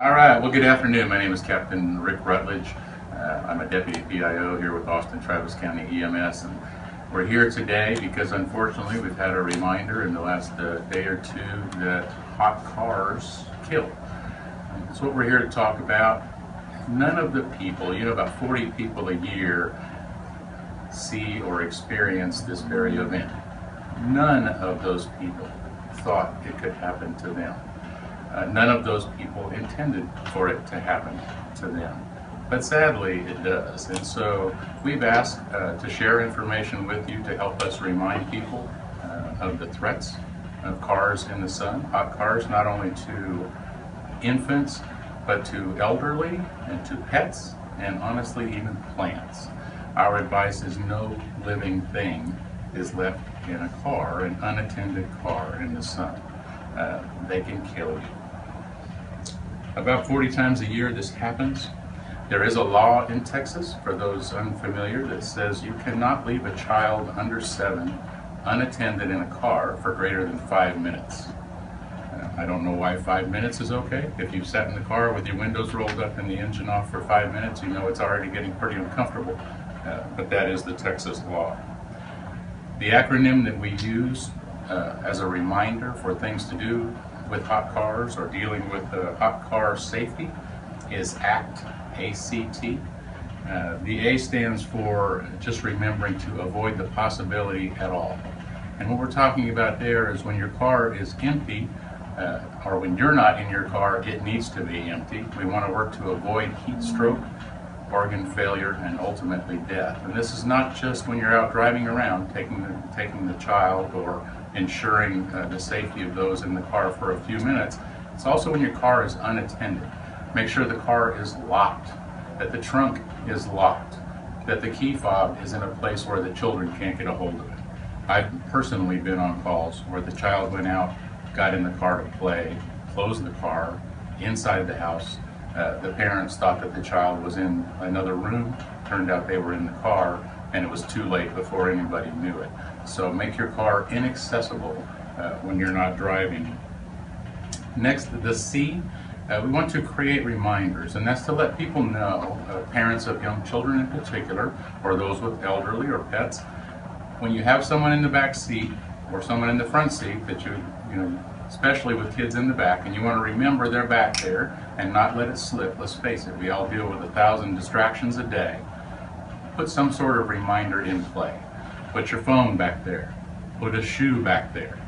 All right, well, good afternoon. My name is Captain Rick Rutledge. I'm a Deputy PIO here with Austin Travis County EMS, and we're here today because unfortunately we've had a reminder in the last day or two that hot cars kill. And that's what we're here to talk about. None of the people, about 40 people a year see or experience this very event. None of those people thought it could happen to them. None of those people intended for it to happen to them. But sadly, it does. And so we've asked to share information with you to help us remind people of the threats of cars in the sun. Hot cars, not only to infants, but to elderly and to pets, and honestly, even plants. Our advice is no living thing is left in a car, an unattended car in the sun. They can kill you. About 40 times a year this happens. There is a law in Texas, for those unfamiliar, that says you cannot leave a child under 7 unattended in a car for greater than 5 minutes. I don't know why 5 minutes is okay. If you've sat in the car with your windows rolled up and the engine off for 5 minutes, you know it's already getting pretty uncomfortable, but that is the Texas law. The acronym that we use as a reminder for things to do with hot cars or dealing with hot car safety is ACT, A-C-T. The A stands for just remembering to avoid the possibility at all. And what we're talking about there is when your car is empty, or when you're not in your car, it needs to be empty. We want to work to avoid heat stroke, organ failure, and ultimately death. And this is not just when you're out driving around, taking the child or ensuring the safety of those in the car for a few minutes. It's also when your car is unattended. Make sure the car is locked, that the trunk is locked, that the key fob is in a place where the children can't get a hold of it. I've personally been on calls where the child went out, got in the car to play, closed the car, inside the house. The parents thought that the child was in another room. Turned out they were in the car, and it was too late before anybody knew it. So make your car inaccessible when you're not driving. Next, the C, we want to create reminders, and that's to let people know, parents of young children in particular, or those with elderly or pets, when you have someone in the back seat or someone in the front seat that especially with kids in the back, and you want to remember they're back there and not let it slip. Let's face it, we all deal with 1,000 distractions a day. Put some sort of reminder in play. Put your phone back there. Put a shoe back there.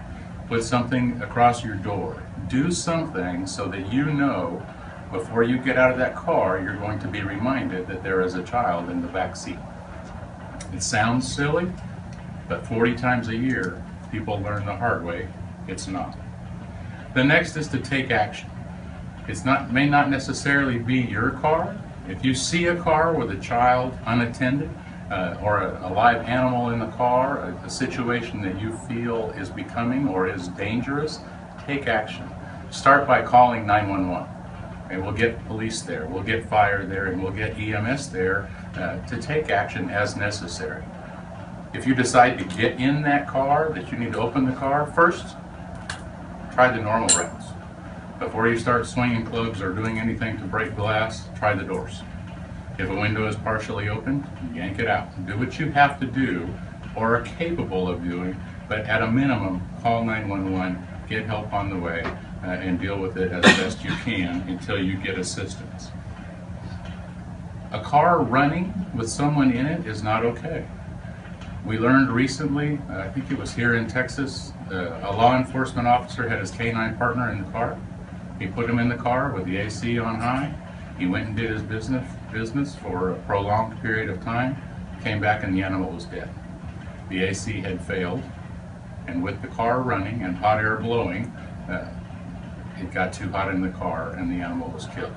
Put something across your door. Do something so that you know before you get out of that car, you're going to be reminded that there is a child in the back seat. It sounds silly, but 40 times a year, people learn the hard way. It's not. The next is to take action. It may not necessarily be your car. If you see a car with a child unattended or a live animal in the car, a situation that you feel is becoming or is dangerous, take action. Start by calling 911. And we'll get police there, we'll get fire there, and we'll get EMS there to take action as necessary. If you decide to get in that car, that you need to open the car, first, try the normal routes. Before you start swinging clubs or doing anything to break glass, try the doors. If a window is partially open, yank it out. Do what you have to do or are capable of doing, but at a minimum, call 911, get help on the way, and deal with it as best you can until you get assistance. A car running with someone in it is not okay. We learned recently, I think it was here in Texas, a law enforcement officer had his canine partner in the car. He put him in the car with the AC on high. He went and did his business for a prolonged period of time, came back and the animal was dead. The AC had failed, and with the car running and hot air blowing, it got too hot in the car and the animal was killed.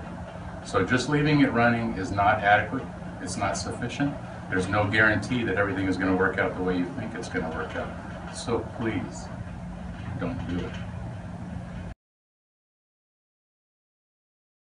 So just leaving it running is not adequate, it's not sufficient. There's no guarantee that everything is going to work out the way you think it's going to work out. So please, don't do it.